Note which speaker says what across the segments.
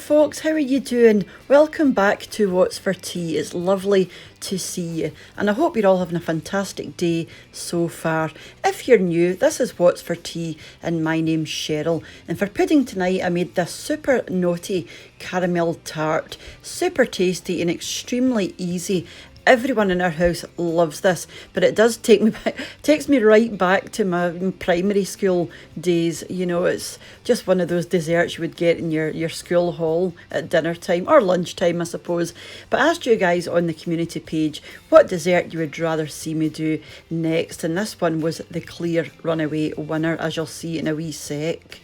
Speaker 1: folks, how are you doing? Welcome back to What's for Tea. It's lovely to see you, and I hope you're all having a fantastic day so far. If you're new, this is What's for Tea, and my name's Cheryl. And for pudding tonight, I made this super naughty caramel tart. Super tasty and extremely easy. Everyone in our house loves this, but it does takes me right back to my primary school days. You know, it's just one of those desserts you would get in your school hall at dinner time or lunchtime, I suppose. But I asked you guys on the community page what dessert you would rather see me do next, and this one was the clear runaway winner, as you'll see in a wee sec.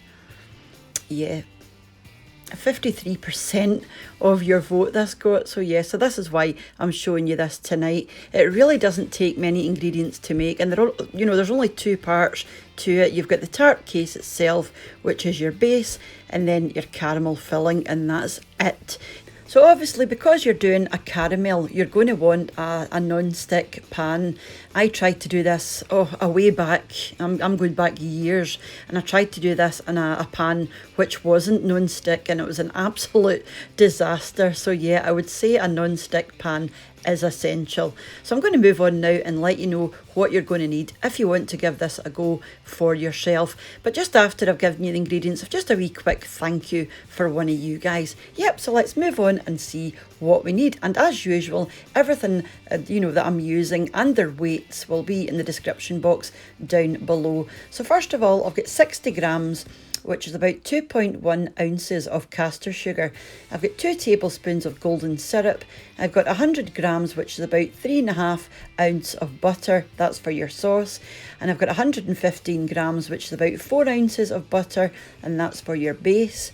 Speaker 1: Yeah. 53% of your vote this got, so so this is why I'm showing you this tonight. It really doesn't take many ingredients to make, and there's only two parts to it. You've got the tart case itself, which is your base, and then your caramel filling, and that's it. So obviously, because you're doing a caramel, you're going to want a non-stick pan. I tried to do this, a way back, I'm going back years, and I tried to do this in a pan which wasn't non-stick, and it was an absolute disaster. So yeah, I would say a non-stick pan is essential. So I'm going to move on now and let you know what you're going to need if you want to give this a go for yourself. But just after I've given you the ingredients, just a wee quick thank you for one of you guys. Yep, so let's move on and see what we need. And as usual, everything that I'm using and their weights will be in the description box down below. So first of all, I've got 60 grams, which is about 2.1 ounces of caster sugar. I've got 2 tablespoons of golden syrup. I've got 100 grams, which is about 3.5 ounces of butter. That's for your sauce. And I've got 115 grams, which is about 4 ounces of butter, and that's for your base.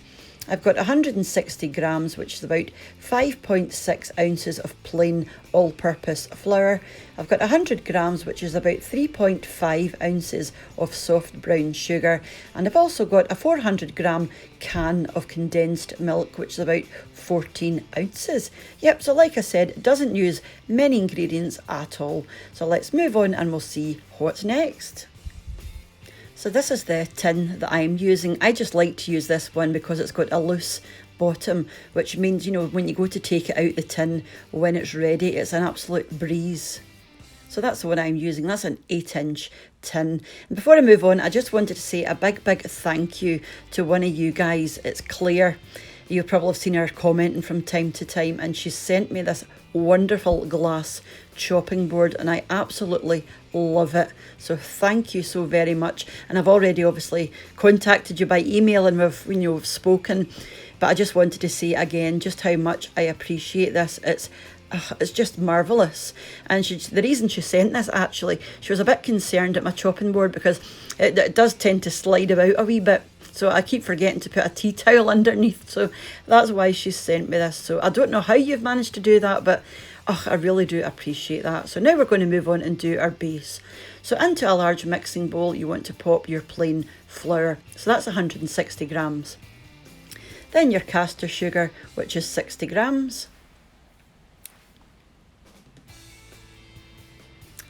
Speaker 1: I've got 160 grams, which is about 5.6 ounces of plain all-purpose flour. I've got 100 grams, which is about 3.5 ounces of soft brown sugar. And I've also got a 400 gram can of condensed milk, which is about 14 ounces. Yep, so like I said, it doesn't use many ingredients at all. So let's move on and we'll see what's next. So this is the tin that I'm using. I just like to use this one because it's got a loose bottom, which means, when you go to take it out the tin, when it's ready, it's an absolute breeze. So that's the one I'm using. That's an 8-inch tin. And before I move on, I just wanted to say a big thank you to one of you guys. It's Claire. You'll probably have seen her commenting from time to time, and she sent me this wonderful glass chopping board, and I absolutely love it. So thank you so very much. And I've already obviously contacted you by email, and we've spoken, but I just wanted to say again just how much I appreciate this. It's just marvellous. And the reason she sent this, actually, she was a bit concerned at my chopping board because it does tend to slide about a wee bit. So I keep forgetting to put a tea towel underneath. So that's why she sent me this. So I don't know how you've managed to do that, but I really do appreciate that. So now we're going to move on and do our base. So into a large mixing bowl, you want to pop your plain flour. So that's 160 grams. Then your caster sugar, which is 60 grams.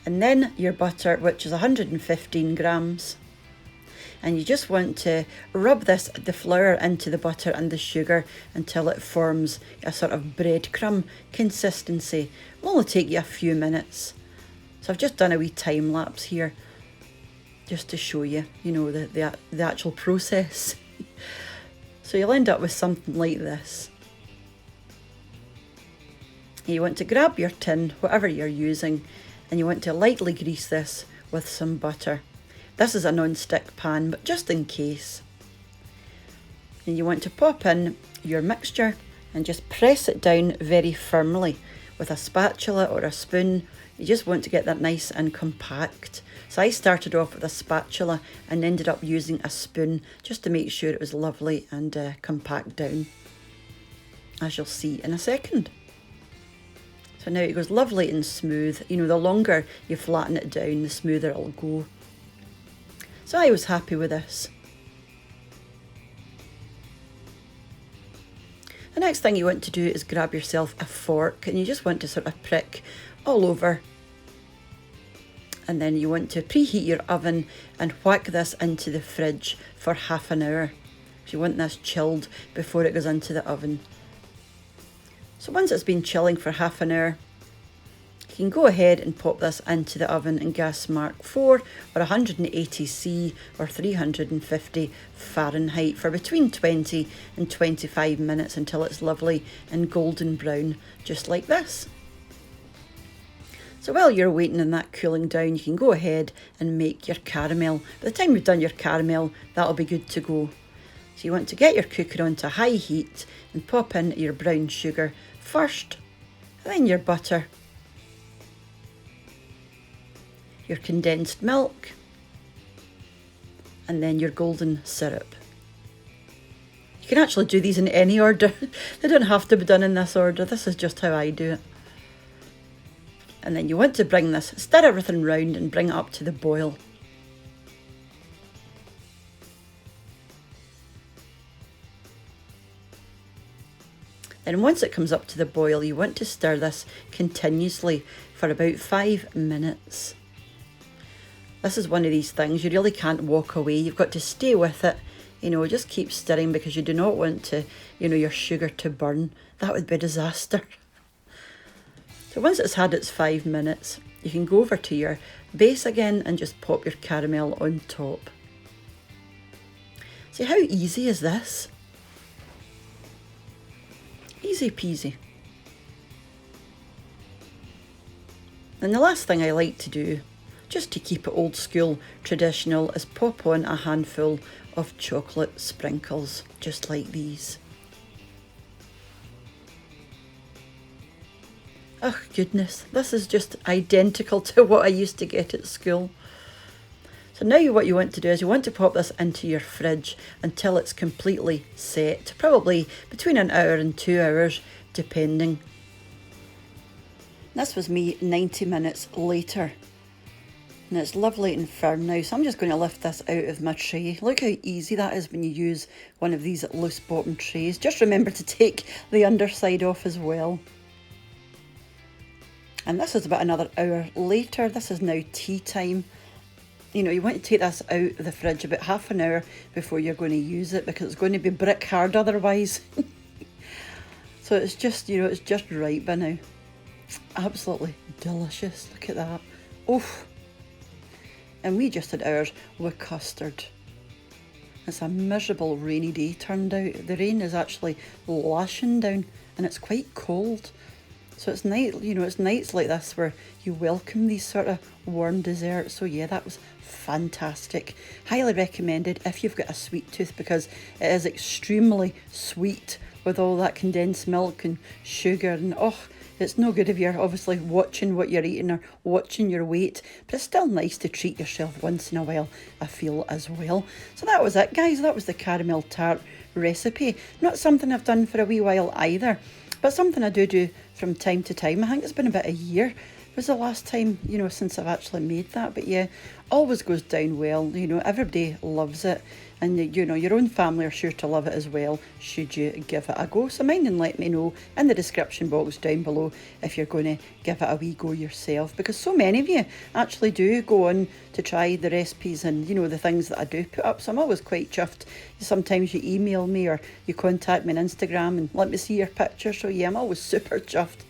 Speaker 1: And then your butter, which is 115 grams. And you just want to rub the flour into the butter and the sugar until it forms a sort of breadcrumb consistency. It'll only take you a few minutes. So I've just done a wee time lapse here just to show you, the actual process. So you'll end up with something like this. You want to grab your tin, whatever you're using, and you want to lightly grease this with some butter. This is a non-stick pan, but just in case. And you want to pop in your mixture and just press it down very firmly with a spatula or a spoon. You just want to get that nice and compact. So I started off with a spatula and ended up using a spoon just to make sure it was lovely and compact down, as you'll see in a second. So now it goes lovely and smooth. The longer you flatten it down, the smoother it'll go. So I was happy with this. The next thing you want to do is grab yourself a fork, and you just want to sort of prick all over. And then you want to preheat your oven and whack this into the fridge for half an hour. You want this chilled before it goes into the oven. So once it's been chilling for half an hour, you can go ahead and pop this into the oven in gas mark 4 or 180°C or 350 Fahrenheit for between 20 and 25 minutes until it's lovely and golden brown, just like this. So while you're waiting on that cooling down, you can go ahead and make your caramel. By the time you've done your caramel, that'll be good to go. So you want to get your cooker onto high heat and pop in your brown sugar first, and then your butter, your condensed milk, and then your golden syrup. You can actually do these in any order. They don't have to be done in this order. This is just how I do it. And then you want to bring this, stir everything round and bring it up to the boil. And once it comes up to the boil, you want to stir this continuously for about 5 minutes. This is one of these things, you really can't walk away. You've got to stay with it, just keep stirring because you do not want to, your sugar to burn. That would be a disaster. So once it's had its 5 minutes, you can go over to your base again and just pop your caramel on top. See how easy is this? Easy peasy. And the last thing I like to do, just to keep it old school traditional, is pop on a handful of chocolate sprinkles, just like these. Oh goodness, this is just identical to what I used to get at school. So now what you want to do is you want to pop this into your fridge until it's completely set, probably between an hour and 2 hours, depending. This was me 90 minutes later. And it's lovely and firm now, so I'm just going to lift this out of my tray. Look how easy that is when you use one of these loose bottom trays. Just remember to take the underside off as well. And this is about another hour later. This is now tea time. You want to take this out of the fridge about half an hour before you're going to use it because it's going to be brick hard otherwise. So it's just, it's just right by now. Absolutely delicious. Look at that. Oof. And we just had ours with custard. It's a miserable rainy day turned out. The rain is actually lashing down and it's quite cold. So it's night, it's nights like this where you welcome these sort of warm desserts. So yeah, that was fantastic. Highly recommended if you've got a sweet tooth because it is extremely sweet with all that condensed milk and sugar. And it's no good if you're obviously watching what you're eating or watching your weight. But it's still nice to treat yourself once in a while, I feel, as well. So that was it, guys. That was the caramel tart recipe. Not something I've done for a wee while either, but something I do from time to time. I think it's been about a year was the last time, since I've actually made that. But yeah, always goes down well. Everybody loves it. And, your own family are sure to love it as well, should you give it a go. So mind and let me know in the description box down below if you're going to give it a wee go yourself. Because so many of you actually do go on to try the recipes and, the things that I do put up. So I'm always quite chuffed. Sometimes you email me or you contact me on Instagram and let me see your picture. So yeah, I'm always super chuffed.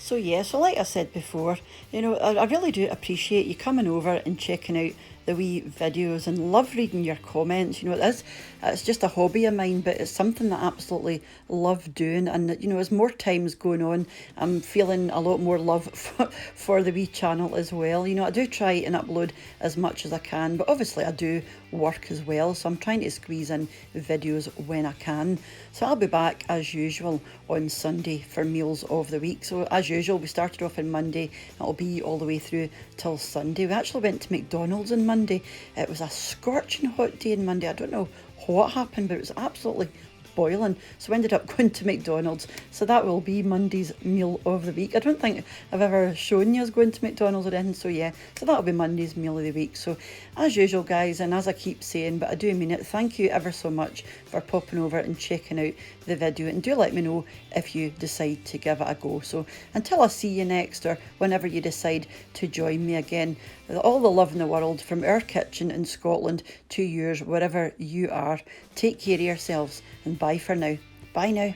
Speaker 1: So yeah, so like I said before, I really do appreciate you coming over and checking out the wee videos and love reading your comments. It's just a hobby of mine, but it's something that I absolutely love doing. And as more time's going on, I'm feeling a lot more love for the wee channel as well. I do try and upload as much as I can, but obviously I do work as well, so I'm trying to squeeze in videos when I can. So I'll be back as usual on Sunday for meals of the week. So as usual, we started off on Monday. It'll be all the way through till Sunday. We actually went to McDonald's on Monday. It was a scorching hot day on Monday. I don't know what happened, but it was absolutely spoiling. So we ended up going to McDonald's. So that will be Monday's meal of the week. I don't think I've ever shown you us going to McDonald's or anything. So yeah, so that'll be Monday's meal of the week. So as usual, guys, and as I keep saying, but I do mean it, thank you ever so much for popping over and checking out the video. And do let me know if you decide to give it a go. So until I see you next, or whenever you decide to join me again, all the love in the world from our kitchen in Scotland to yours, wherever you are. Take care of yourselves, and bye for now. Bye now.